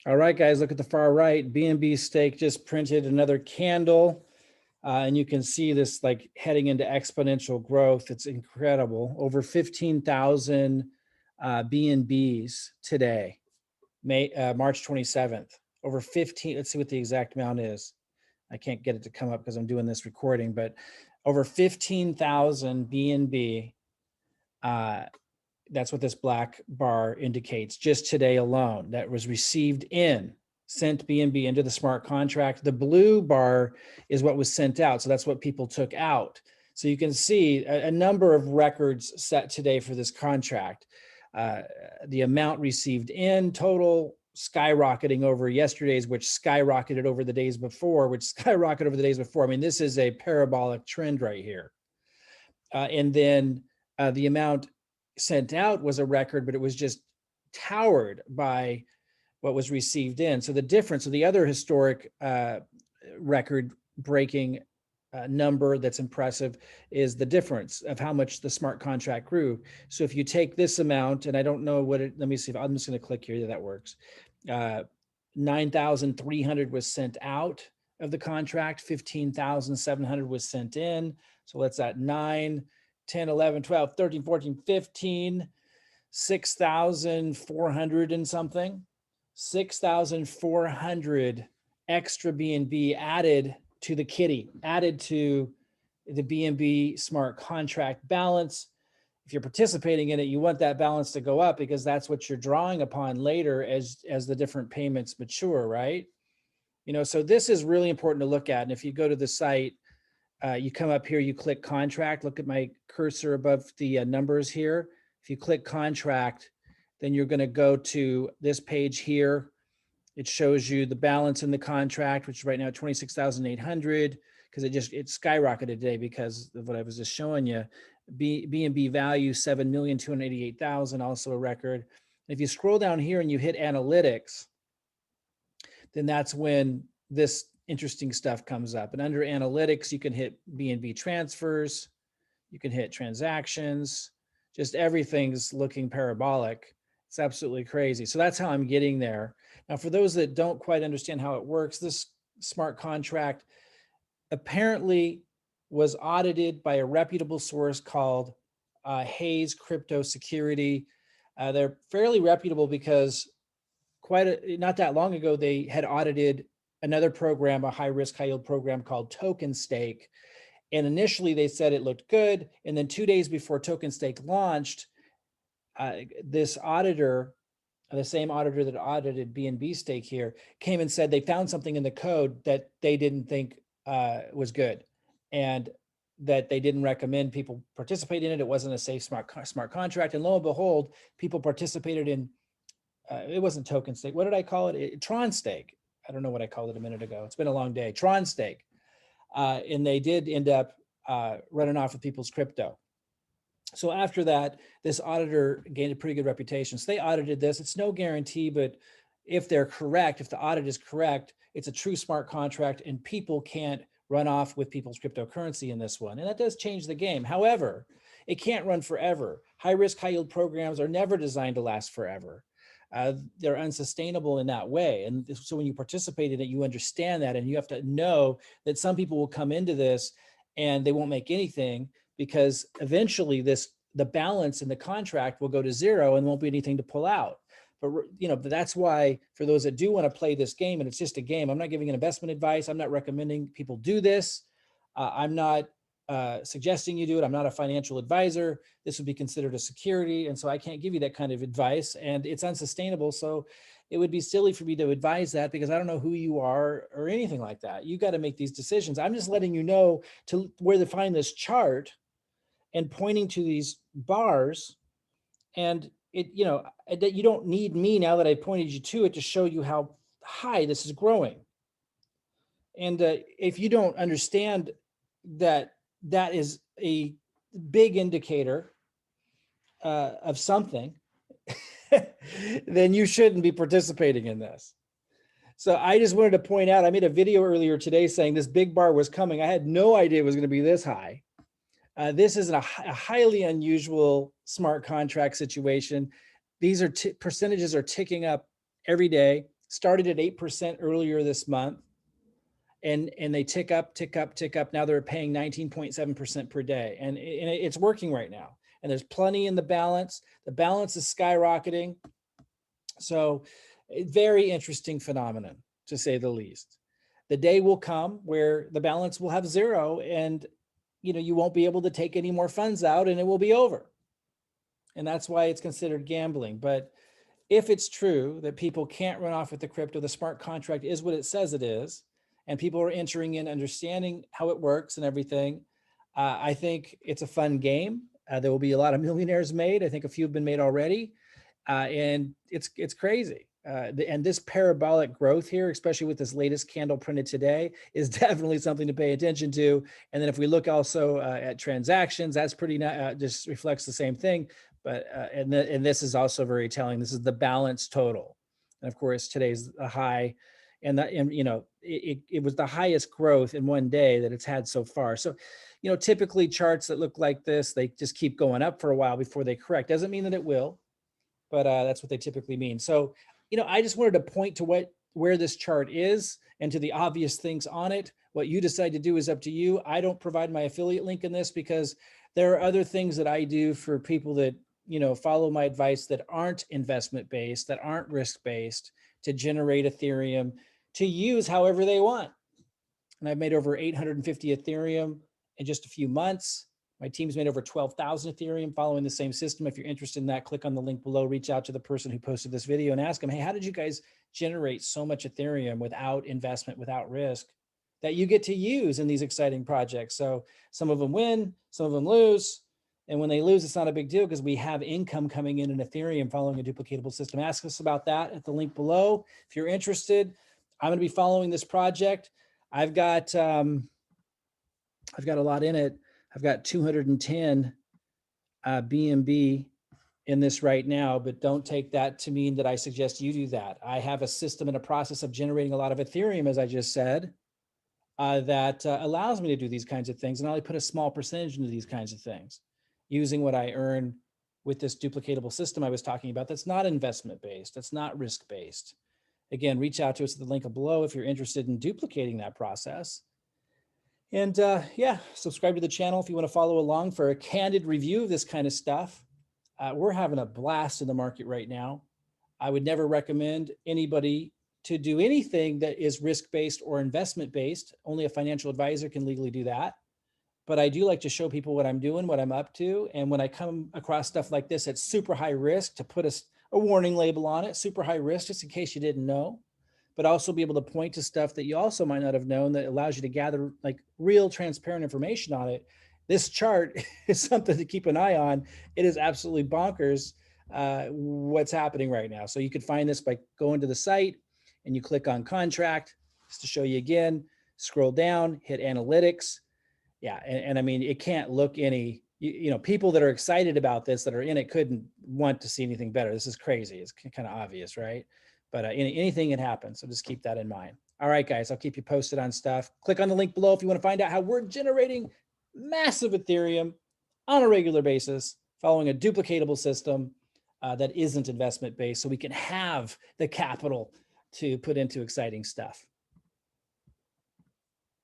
All right, guys, look at the far right. BNB Stake just printed another candle. And you can see this like heading into exponential growth. It's incredible. Over 15,000 BNBs today, March 27th. Over 15, let's see what the exact amount is. I can't get it to come up because I'm doing this recording, but over 15,000 BNB. That's what this black bar indicates just today alone that was received sent BNB into the smart contract. The blue bar is what was sent out. So that's what people took out. So you can see a number of records set today for this contract. The amount received in total skyrocketing over yesterday's, which skyrocketed over the days before, I mean, this is a parabolic trend right here. And then the amount sent out was a record, but it was just towered by what was received in. So the difference, so the other historic record breaking number that's impressive is the difference of how much the smart contract grew. So if you take this amount, and I don't know what it, let me see if I'm just going to click here that works. 9,300 was sent out of the contract, 15,700 was sent in. So let's at 9, 10, 11, 12, 13, 14, 15, 6,400 and something. 6,400 extra BNB added to the kitty, added to the BNB smart contract balance. If you're participating in it, you want that balance to go up because that's what you're drawing upon later as the different payments mature, right? You know, so this is really important to look at. And if you go to the site, you come up here, you click contract, look at my cursor above the numbers here. If you click contract, then you're going to go to this page here. It shows you the balance in the contract, which is right now 26,800, because it skyrocketed today because of what I was just showing you. BNB value 7,288,000, also a record. If you scroll down here and you hit analytics, then that's when this interesting stuff comes up. And under analytics, you can hit BNB transfers, you can hit transactions, just everything's looking parabolic. It's absolutely crazy. So that's how I'm getting there. Now, for those that don't quite understand how it works, this smart contract apparently was audited by a reputable source called Hayes Crypto Security. They're fairly reputable because not that long ago, they had audited another program, a high risk, high yield program called Token Stake. And initially they said it looked good. And then 2 days before Token Stake launched, this auditor, the same auditor that audited BNB Stake here, came and said they found something in the code that they didn't think was good, and that they didn't recommend people participate in it. It wasn't a safe smart contract. And lo and behold, people participated in, it wasn't Token Stake. What did I call it? Tron Stake. I don't know what I called it a minute ago. It's been a long day. Tron Stake. And they did end up running off with people's crypto. So after that, this auditor gained a pretty good reputation. So they audited this. It's no guarantee, but if they're correct, if the audit is correct, it's a true smart contract and people can't run off with people's cryptocurrency in this one. And that does change the game. However, it can't run forever. High risk, high yield programs are never designed to last forever. They're unsustainable in that way. And so when you participate in it, you understand that, and you have to know that some people will come into this and they won't make anything, because eventually the balance in the contract will go to zero and won't be anything to pull out. But that's why for those that do want to play this game, and it's just a game, I'm not giving investment advice. I'm not recommending people do this. I'm not suggesting you do it. I'm not a financial advisor. This would be considered a security. And so I can't give you that kind of advice, and it's unsustainable. So it would be silly for me to advise that, because I don't know who you are or anything like that. You got to make these decisions. I'm just letting you know to where to find this chart and pointing to these bars, and that you don't need me now that I pointed you to it to show you how high this is growing. And if you don't understand that that is a big indicator of something, then you shouldn't be participating in this. So I just wanted to point out, I made a video earlier today saying this big bar was coming. I had no idea it was going to be this high. This is a highly unusual smart contract situation. These are percentages are ticking up every day. started at 8% earlier this month. And they tick up, tick up, tick up. Now they're paying 19.7% per day. And it's working right now. And there's plenty in the balance. The balance is skyrocketing. So very interesting phenomenon, to say the least. The day will come where the balance will have zero, and you won't be able to take any more funds out, and it will be over. And that's why it's considered gambling. But if it's true that people can't run off with the crypto, the smart contract is what it says it is, and people are entering in, understanding how it works and everything, I think it's a fun game. There will be a lot of millionaires made. I think a few have been made already. And it's crazy. And this parabolic growth here, especially with this latest candle printed today, is definitely something to pay attention to. And then if we look also at transactions, that's pretty just reflects the same thing. But and this is also very telling. This is the balance total, and of course today's a high, and it was the highest growth in one day that it's had so far. So, typically charts that look like this, they just keep going up for a while before they correct. Doesn't mean that it will, but that's what they typically mean. So, I just wanted to point to where this chart is and to the obvious things on it. What you decide to do is up to you. I don't provide my affiliate link in this because there are other things that I do for people that, follow my advice that aren't investment based, that aren't risk based, to generate Ethereum to use however they want. And I've made over 850 Ethereum in just a few months. My team's made over 12,000 Ethereum following the same system. If you're interested in that, click on the link below, reach out to the person who posted this video and ask them, hey, how did you guys generate so much Ethereum without investment, without risk, that you get to use in these exciting projects? So some of them win, some of them lose. And when they lose, it's not a big deal because we have income coming in Ethereum following a duplicatable system. Ask us about that at the link below. If you're interested, I'm going to be following this project. I've got a lot in it. I've got 210 BNB in this right now, but don't take that to mean that I suggest you do that. I have a system and a process of generating a lot of Ethereum, as I just said, that allows me to do these kinds of things. And I only put a small percentage into these kinds of things using what I earn with this duplicatable system I was talking about. That's not investment-based. That's not risk-based. Again, reach out to us at the link below if you're interested in duplicating that process. And yeah, subscribe to the channel if you want to follow along for a candid review of this kind of stuff. We're having a blast in the market right now. I would never recommend anybody to do anything that is risk-based or investment-based. Only a financial advisor can legally do that. But I do like to show people what I'm doing, what I'm up to. And when I come across stuff like this, it's super high risk, to put a warning label on it, super high risk, just in case you didn't know, but also be able to point to stuff that you also might not have known that allows you to gather like real transparent information on it. This chart is something to keep an eye on. It is absolutely bonkers what's happening right now. So you could find this by going to the site and you click on contract, just to show you again, scroll down, hit analytics. Yeah, and I mean, it can't look any, people that are excited about this, that are in it, couldn't want to see anything better. This is crazy. It's kind of obvious, right? But anything can happen. So just keep that in mind. All right, guys, I'll keep you posted on stuff. Click on the link below if you want to find out how we're generating massive Ethereum on a regular basis, following a duplicatable system that isn't investment based, so we can have the capital to put into exciting stuff.